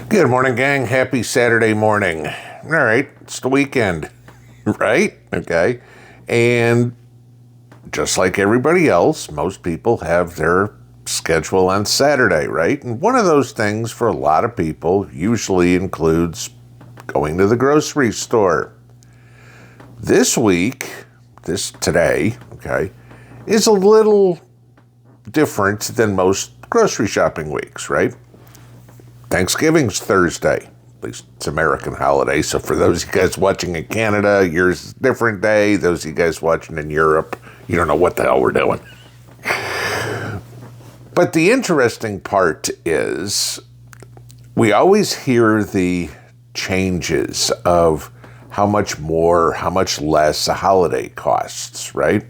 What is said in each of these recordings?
Good morning, gang. Happy Saturday morning. All right, it's the weekend, right? Okay. And just like everybody else, most people have their schedule on Saturday, right? And one of those things for a lot of people usually includes going to the grocery store. Today, okay, is a little different than most grocery shopping weeks, right? Thanksgiving's Thursday. At least it's American holiday. So for those of you guys watching in Canada, yours is a different day. Those of you guys watching in Europe, you don't know what the hell we're doing. But the interesting part is we always hear the changes of how much more, how much less a holiday costs, right?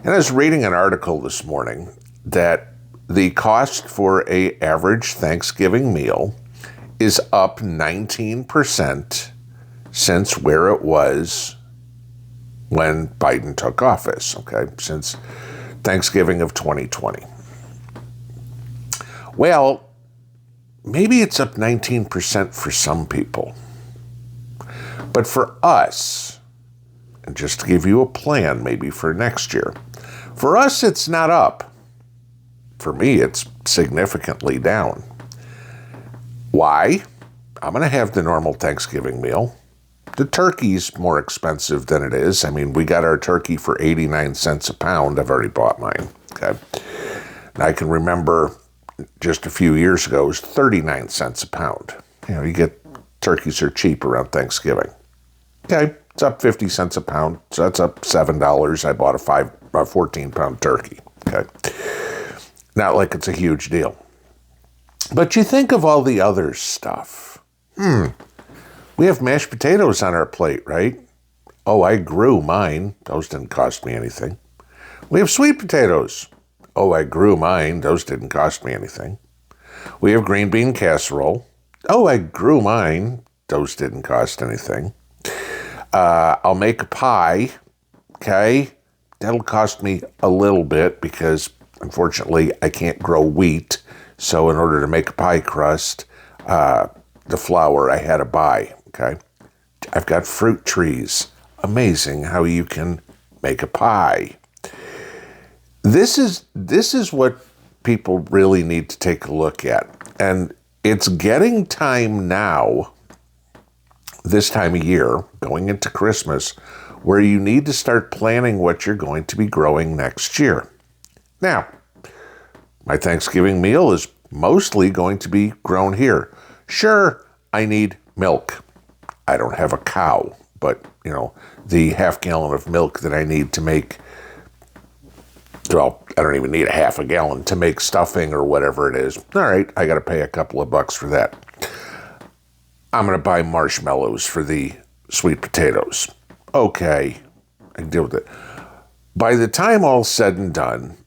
And I was reading an article this morning that the cost for an average Thanksgiving meal is up 19% since where it was when Biden took office, okay, since Thanksgiving of 2020. Well, maybe it's up 19% for some people. But for us, and just to give you a plan maybe for next year, for us it's not up. For me, it's significantly down. Why? I'm going to have the normal Thanksgiving meal. The turkey's more expensive than it is. I mean, we got our turkey for 89 cents a pound. I've already bought mine. Okay. And I can remember just a few years ago, it was 39 cents a pound. You know, you get turkeys are cheap around Thanksgiving. Okay. It's up 50 cents a pound. So that's up $7. I bought a 14-pound turkey. Okay. Not like it's a huge deal. But you think of all the other stuff. We have mashed potatoes on our plate, right? Oh, I grew mine. Those didn't cost me anything. We have sweet potatoes. Oh, I grew mine. Those didn't cost me anything. We have green bean casserole. Oh, I grew mine. Those didn't cost anything. I'll make a pie. Okay. That'll cost me a little bit because unfortunately, I can't grow wheat, so in order to make a pie crust, the flour I had to buy, okay? I've got fruit trees. Amazing how you can make a pie. This is what people really need to take a look at. And it's getting time now, this time of year, going into Christmas, where you need to start planning what you're going to be growing next year. Now, my Thanksgiving meal is mostly going to be grown here. Sure, I need milk. I don't have a cow, but, you know, the half gallon of milk that I need to make, well, I don't even need a half a gallon to make stuffing or whatever it is. All right, I got to pay a couple of bucks for that. I'm going to buy marshmallows for the sweet potatoes. Okay, I can deal with it. By the time all's said and done,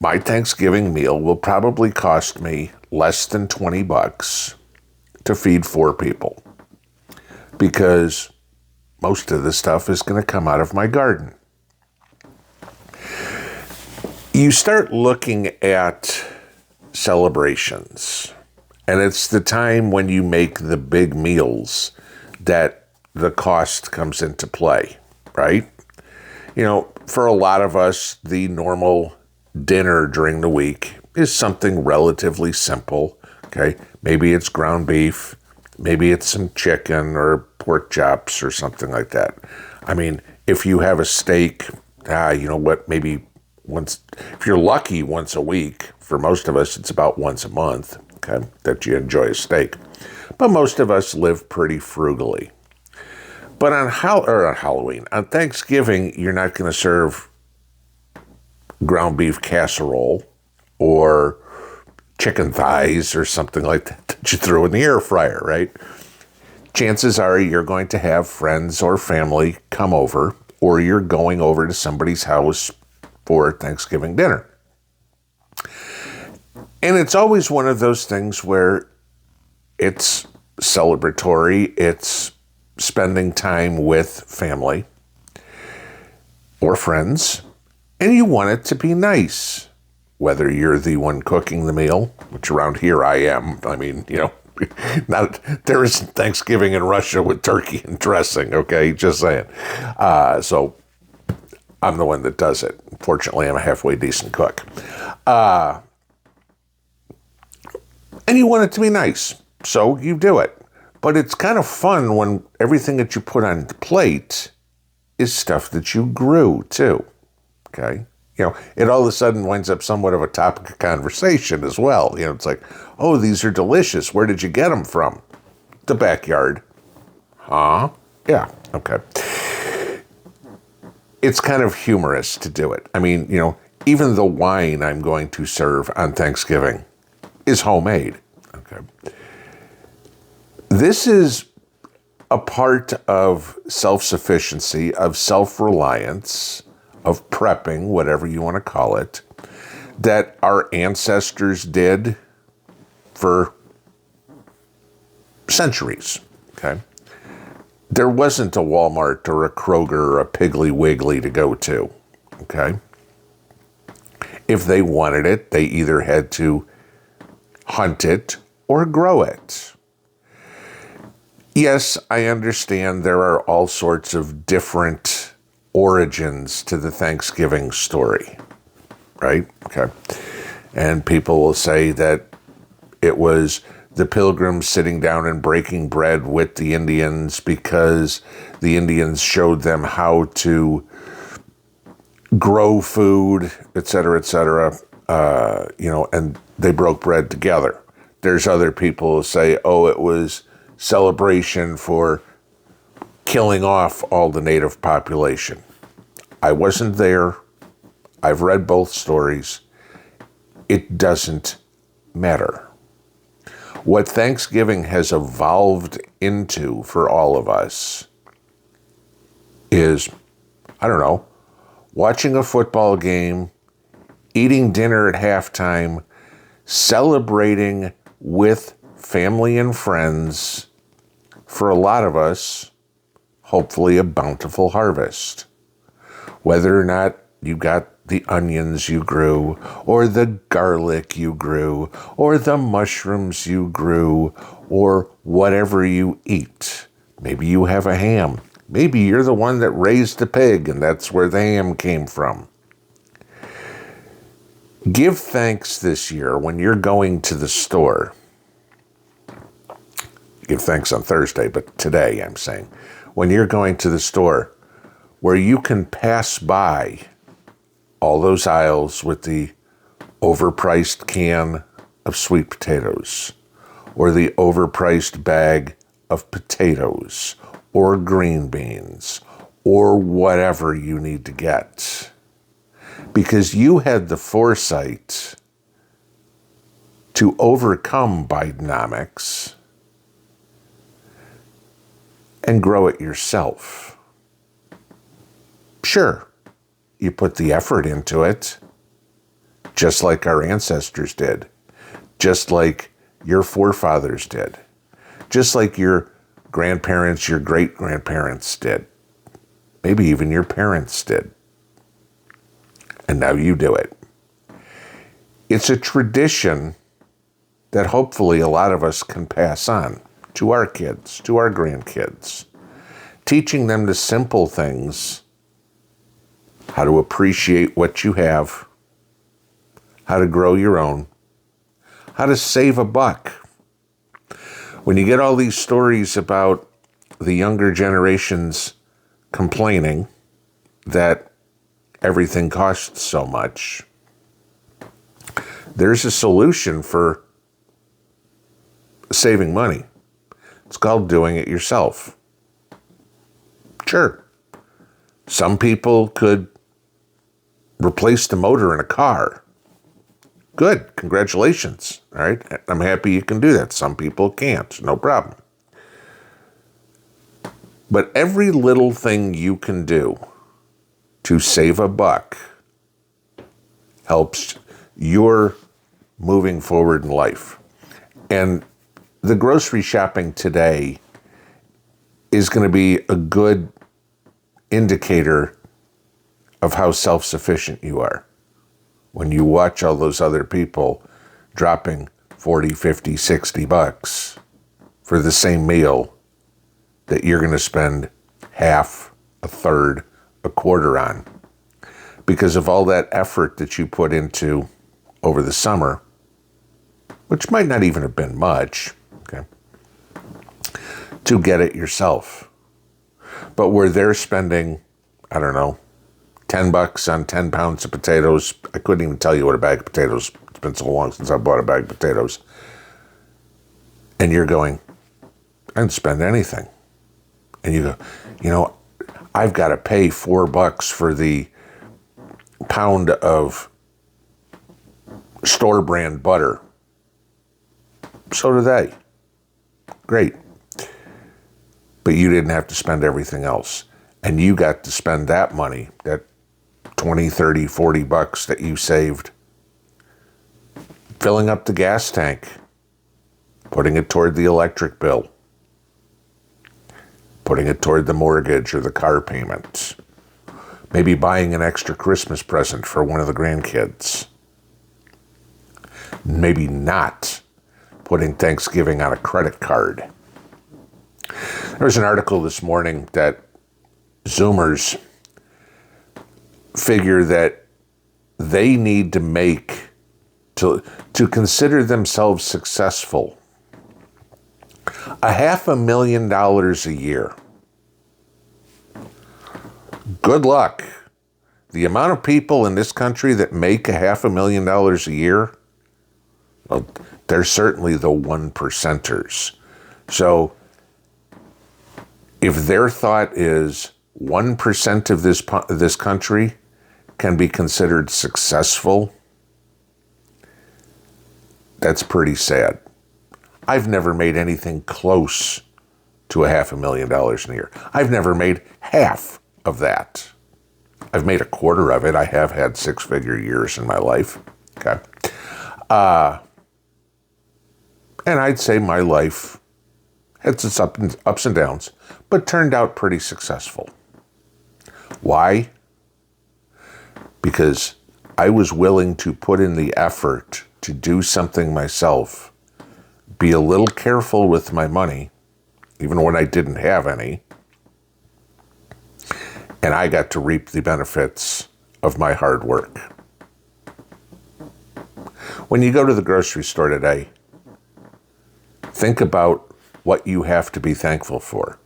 my Thanksgiving meal will probably cost me less than $20 to feed 4 people because most of the stuff is going to come out of my garden. You start looking at celebrations, and it's the time when you make the big meals that the cost comes into play, right? You know, for a lot of us, the normal dinner during the week is something relatively simple, okay? Maybe it's ground beef, maybe it's some chicken or pork chops or something like that. I mean, if you have a steak, you know what, maybe once, if you're lucky, once a week. For most of us, it's about once a month, okay, that you enjoy a steak. But most of us live pretty frugally. But on Halloween, on Thanksgiving, you're not going to serve ground beef casserole or chicken thighs or something like that you throw in the air fryer, right? Chances are you're going to have friends or family come over, or you're going over to somebody's house for Thanksgiving dinner. And it's always one of those things where it's celebratory, it's spending time with family or friends, and you want it to be nice. Whether you're the one cooking the meal, which around here I am. I mean, you know, Not, there isn't Thanksgiving in Russia with turkey and dressing, okay? Just saying. So I'm the one that does it. Fortunately, I'm a halfway decent cook. And you want it to be nice, so you do it. But it's kind of fun when everything that you put on the plate is stuff that you grew, too, okay? It all of a sudden winds up somewhat of a topic of conversation as well. It's like, oh, these are delicious. Where did you get them from? The backyard. Huh? Yeah, okay. It's kind of humorous to do it. I mean, even the wine I'm going to serve on Thanksgiving is homemade. Okay. This is a part of self-sufficiency, of self-reliance, of prepping, whatever you want to call it, that our ancestors did for centuries, okay? There wasn't a Walmart or a Kroger or a Piggly Wiggly to go to, okay? If they wanted it, they either had to hunt it or grow it. Yes, I understand there are all sorts of different origins to the Thanksgiving story, right? Okay. And people will say that it was the Pilgrims sitting down and breaking bread with the Indians because the Indians showed them how to grow food, et cetera, and they broke bread together. There's other people who say, oh, it was celebration for killing off all the native population. I wasn't there. I've read both stories. It doesn't matter. What Thanksgiving has evolved into for all of us is, I don't know, watching a football game, eating dinner at halftime, celebrating with family and friends, for a lot of us, hopefully a bountiful harvest. Whether or not you got the onions you grew, or the garlic you grew, or the mushrooms you grew, or whatever you eat. Maybe you have a ham. Maybe you're the one that raised the pig, and that's where the ham came from. Give thanks this year when you're going to the store. Give thanks on Thursday, but today I'm saying, when you're going to the store, where you can pass by all those aisles with the overpriced can of sweet potatoes, or the overpriced bag of potatoes, or green beans, or whatever you need to get. Because you had the foresight to overcome Bidenomics and grow it yourself. Sure, you put the effort into it, just like our ancestors did, just like your forefathers did, just like your grandparents, your great-grandparents did, maybe even your parents did. And now you do it. It's a tradition that hopefully a lot of us can pass on to our kids, to our grandkids, teaching them the simple things, how to appreciate what you have, how to grow your own, how to save a buck. When you get all these stories about the younger generations complaining that everything costs so much, there's a solution for saving money. It's called doing it yourself. Sure, some people could replace the motor in a car. Good, congratulations, all right? I'm happy you can do that. Some people can't, no problem. But every little thing you can do to save a buck helps your moving forward in life. And the grocery shopping today is going to be a good indicator of how self-sufficient you are. When you watch all those other people dropping 40, 50, 60 bucks for the same meal that you're going to spend half, a third, a quarter on because of all that effort that you put into over the summer, which might not even have been much, okay, to get it yourself. But where they're spending, I don't know, $10 on 10 pounds of potatoes. I couldn't even tell you what a bag of potatoes. It's been so long since I bought a bag of potatoes. And you're going, I didn't spend anything. And you go, you know, I've got to pay $4 for the pound of store brand butter. So do they. Great. But you didn't have to spend everything else. And you got to spend that money, that 20, 30, $40 that you saved, filling up the gas tank, putting it toward the electric bill, putting it toward the mortgage or the car payments, maybe buying an extra Christmas present for one of the grandkids, maybe not putting Thanksgiving on a credit card. There was an article this morning that Zoomers figure that they need to make to consider themselves successful $500,000 a year. Good luck. The amount of people in this country that make $500,000 a year, well, they're certainly the 1%ers. So if their thought is 1% of this country can be considered successful, that's pretty sad. I've never made anything close to $500,000 in a year. I've never made half of that. I've made a quarter of it. I have had six-figure years in my life. Okay. And I'd say my life had its ups and downs, but turned out pretty successful. Why? Because I was willing to put in the effort to do something myself, be a little careful with my money, even when I didn't have any, and I got to reap the benefits of my hard work. When you go to the grocery store today, think about what you have to be thankful for.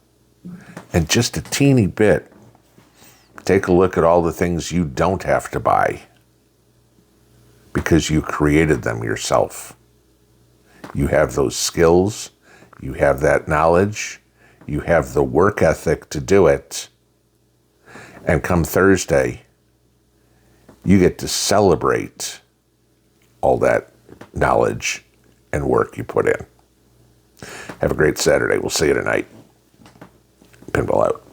And just a teeny bit, take a look at all the things you don't have to buy because you created them yourself. You have those skills, you have that knowledge, you have the work ethic to do it. And come Thursday, you get to celebrate all that knowledge and work you put in. Have a great Saturday. We'll see you tonight. Pinball out.